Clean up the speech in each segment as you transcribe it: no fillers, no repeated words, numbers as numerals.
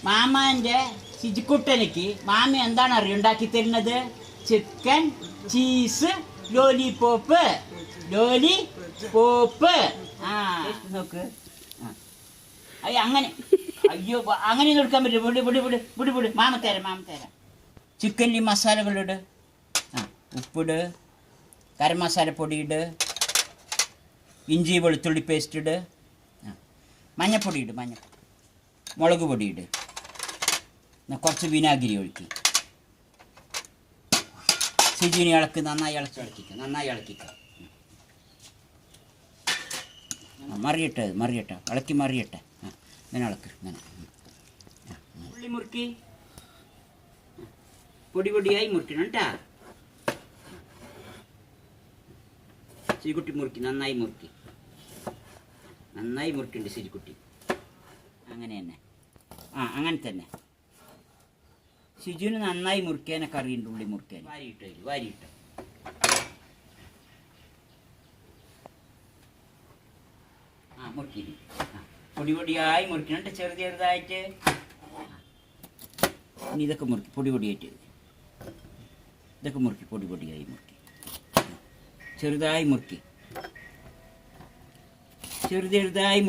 മാമാൻ്റെ ശിജിക്കുട്ടനിക്ക് mama എന്താണ് ഉണ്ടാക്കി തരുന്നത്? Chicken cheese lollipop. ലോലിപോപ്പ്. ആ നോക്ക്. അയ്യോ അങ്ങനെ, അയ്യോ അങ്ങനെ എടുക്കാൻ പറ്റും. വിട്. മാമ തരാം. ചിക്കനിൽ മസാലകളിട്. ഉപ്പിട്, ഗരം മസാലപ്പൊടി ഇട്, ഇഞ്ചി വെളുത്തുള്ളി പേസ്റ്റ് ഇട്, മഞ്ഞപ്പൊടി ഇട്, മുളക് പൊടി ഇട്, കുറച്ച് വിനാഗിരി ഒഴിക്കി. സിജുവിനെ ഇളക്ക്, നന്നായി ഇളക്കിക്ക. മറിയട്ടെ, മറിയട്ടെ. ഇങ്ങനെ ഇളക്ക്. ഇങ്ങനെ ഉള്ളി മുറുക്കി പൊടിയായി മുറിക്കണം കേട്ടാ. സിരിക്കുട്ടി മുറുക്കി, നന്നായി മുറുക്കിണ്ട് സിരിക്കുട്ടി. അങ്ങനെ തന്നെ. അങ്ങനെ തന്നെ. സിജുവിന് നന്നായി മുറിക്കാനൊക്കെ അറിയുന്നുണ്ട്. ഉള്ളി മുറിക്കാൻ വാരിയിട്ട് മുറുക്കി. പൊടിയായി മുറിക്കണം, ചെറുതായിട്ട്. ഇനി ഇതൊക്കെ മുറുക്കി പൊടിയായിട്ട്. ഇതൊക്കെ മുറുക്കി പൊടിയായി മുറുക്കി. ചെറുതായി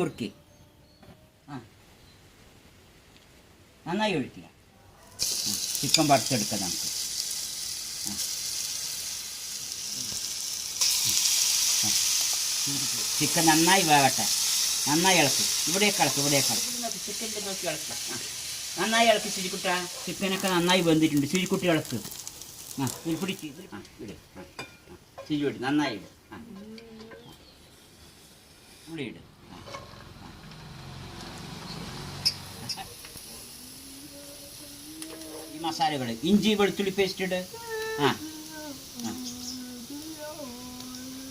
മുറുക്കി. നന്നായി ഒഴിക്കുക. ചിക്കൻ വറുത്തെടുക്കാം നമുക്ക്. ചിക്കൻ നന്നായി വേകട്ടെ. നന്നായി ഇളക്കി. ഇവിടേക്ക് ഇളക്ക്. ചിക്കൻ്റെ നോക്കി ഇളക്കുക. നന്നായി ഇളക്കി സിരിക്കുട്ട. ചിക്കനൊക്കെ നന്നായി വെന്തിട്ടുണ്ട്. സിരിക്കുട്ടി ഇളക്ക്. ഇതിൽ പിടിക്ക്. ഇട്. സിരിക്കുട്ടി നന്നായി ഇട്. ഇവിടെ ഇട്. ഈ മസാലകൾ ഇഞ്ചി വെളുത്തുള്ളി പേസ്റ്റ് ഇട്.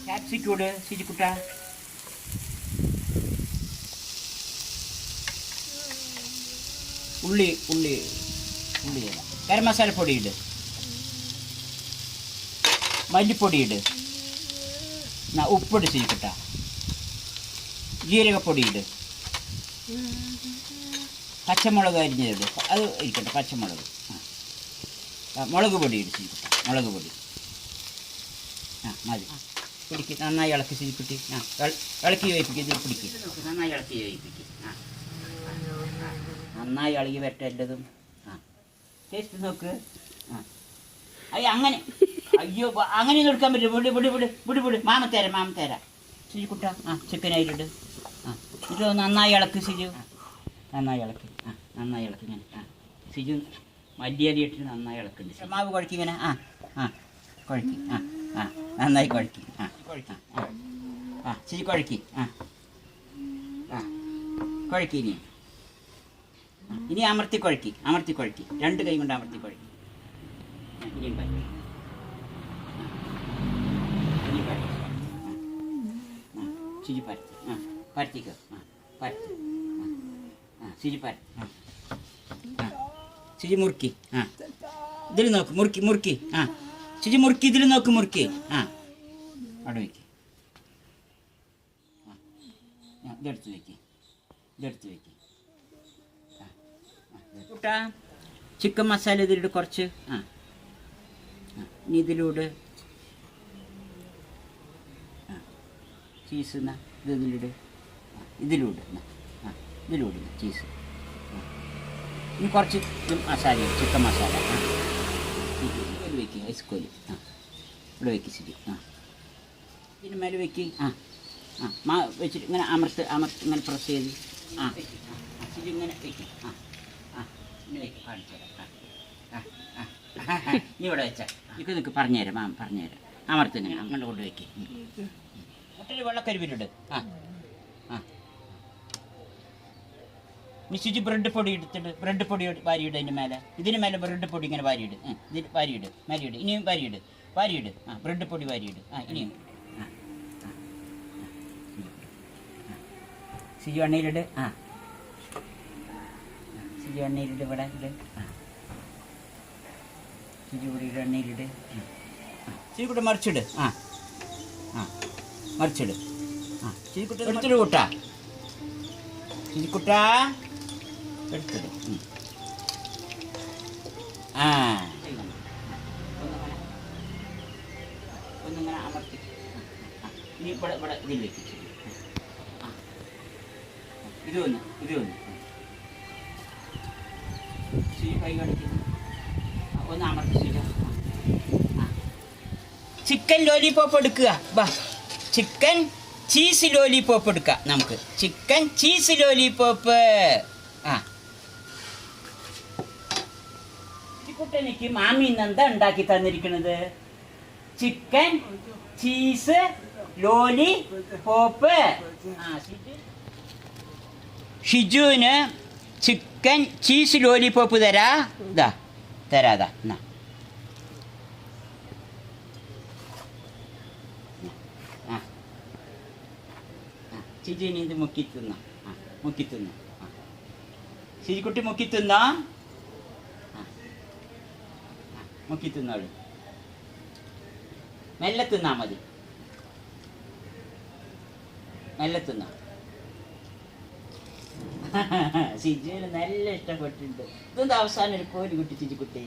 ക്യാപ്സിക്കം ഇട് സിരിക്കുട്ട. ഉള്ളി ഗരം മസാലപ്പൊടി ഇട്. മല്ലിപ്പൊടി ഇട്. ഉപ്പിട് സിരിക്കുട്ട. ജീരകപ്പൊടി ഇട്. പച്ചമുളക് അരിഞ്ഞിട്. അത് ഇരിക്കട്ടെ. പച്ചമുളക്. മുളക് പൊടി ഇട് സിരിക്കുട്ട. മുളക് പൊടി മതി. പിടിക്ക്. നന്നായി ഇളക്കി സിരിക്കുട്ടി. ഇളക്കി വേവിപ്പിക്കുക. ഇതിൽ പിടിക്കുക. നന്നായി ഇളക്കി വേവിപ്പിക്കുക. നന്നായി ഇളകി വരട്ടെ എല്ലതും. ടേസ്റ്റ് നോക്ക്. അയ്യോ അങ്ങനെ എടുക്കാൻ പറ്റും. വിട്. മാമ തരാം. സിജുക്കുട്ട ചിക്കൻ അതിലിട്. ഇത് നന്നായി ഇളക്ക് സിജു. നന്നായി ഇളക്കി. ഇങ്ങനെ. സിജു മല്ലിയരി ഇട്ടിട്ട് നന്നായി ഇളക്കുന്നുണ്ട്. മാവ് കുഴക്കി ഇങ്ങനെ. കുഴക്കി. നന്നായി കുഴക്കി. സിജു കുഴക്കി. കുഴക്കി. ഇനി അമർത്തി കുഴക്കി. രണ്ട് കൈ കൊണ്ട് അമർത്തി കുഴക്കി. ഇനിയും പറ്റി. സിജു പരത്തി. പരത്തിക്കോ. പരത്തി. സിജു പരത്തി. സിജു മുറുക്കി. ഇതിൽ നോക്ക്. മുറുക്കി. സിജു മുറുക്കി. ഇതിൽ നോക്ക്. മുറുക്കി. അവിടെ വയ്ക്ക്. ഇതെടുത്ത് വയ്ക്ക്. കൂട്ടാ ചിക്കൻ മസാല ഇതിലിട്ട് കുറച്ച്. ഇനി ഇതിലൂടെ ചീസ് ഇതിലൂടെ ചീസ്. ഇനി കുറച്ച് മസാല, ചിക്കൻ മസാല. ഇതിൽ വയ്ക്കുക. ഐസ്കോല് ഇവിടെ വയ്ക്കുക. ശരി. ഇതിന് മേലെ വയ്ക്കുക. വെച്ചിട്ട് ഇങ്ങനെ അമർത്ത് ഇങ്ങനെ പ്രസ് ചെയ്ത്. ശരി. ഇങ്ങനെ വയ്ക്കുക. ഇങ്ങനെ വയ്ക്കുക. കാണിച്ചു തരാം. നീ ഇവിടെ വെച്ചാൽ നിനക്ക് പറഞ്ഞുതരാം. അമർത്ത് ഇങ്ങനെ അങ്ങോട്ട് കൊണ്ട് വയ്ക്കുക. മുട്ടയിൽ വെള്ളക്കരിവിലിട്. നിശ്ചിച്ച് ബ്രെഡ് പൊടി എടുത്തിട്ട് ബ്രെഡ് പൊടി വാരിയിട്. അതിൻ്റെ മേലെ ഇതിന് മേലെ ബ്രെഡ് പൊടി ഇങ്ങനെ വാരിയിട്. ഇതിൽ വാരിയിട്. മേലെയിട്. ഇനിയും വാരിയിട്. ബ്രെഡ് പൊടി വാരിയിട്. ഇനിയും സിജു എണ്ണയിലിട്. സിജു എണ്ണയിലിട്. ഇവിടെ ഇട്. സിജു ഇവിടെ എണ്ണയിലിട്. സിജു കൂടെ മറിച്ചിട്. മറിച്ചിട്. സിജിക്കുട്ട എടുത്തിട്ട് കൂട്ടാ. സിജിക്കുട്ട എടുത്തിട്. ആ ഒന്നിങ്ങനെ അമർത്തി. ഇനി ഇവിടെ ഇവിടെ ഇതിൽ വെപ്പിച്ചു. ഇത് ഒന്ന് കൈ കാണിക്കുന്നു. ഒന്ന് അമർത്തിച്ചിട്ട് ചിക്കൻ ലോലിപോപ്പ് എടുക്കുക. വാ, ചിക്കൻ ചീസ് ലോലിപോപ്പ് എടുക്കാം നമുക്ക്. Chicken cheese lollipop. ആ കുട്ടനിക്ക് മാമി ഇന്ന് എന്താ ഉണ്ടാക്കി തന്നിരിക്കുന്നത്? Chicken cheese lollipop. ഷിജുവിന് ചിക്കൻ ചീസ് ലോലിപോപ്പ് തരാതാ എന്നാ. ഷിജുവിന് ഇത് മുക്കിത്തുന്ന ഷിജുക്കുട്ടി മുക്കിത്തുന്നോളൂ. മെല്ലെ തിന്നാ മതി, മെല്ലെ തിന്നാ. ഷിജുവിന് നല്ല ഇഷ്ടപ്പെട്ടിട്ടുണ്ട്. ഇതെന്താ അവസാനം ഒരു കോരി കുട്ടി ഷിജുക്കുട്ടി?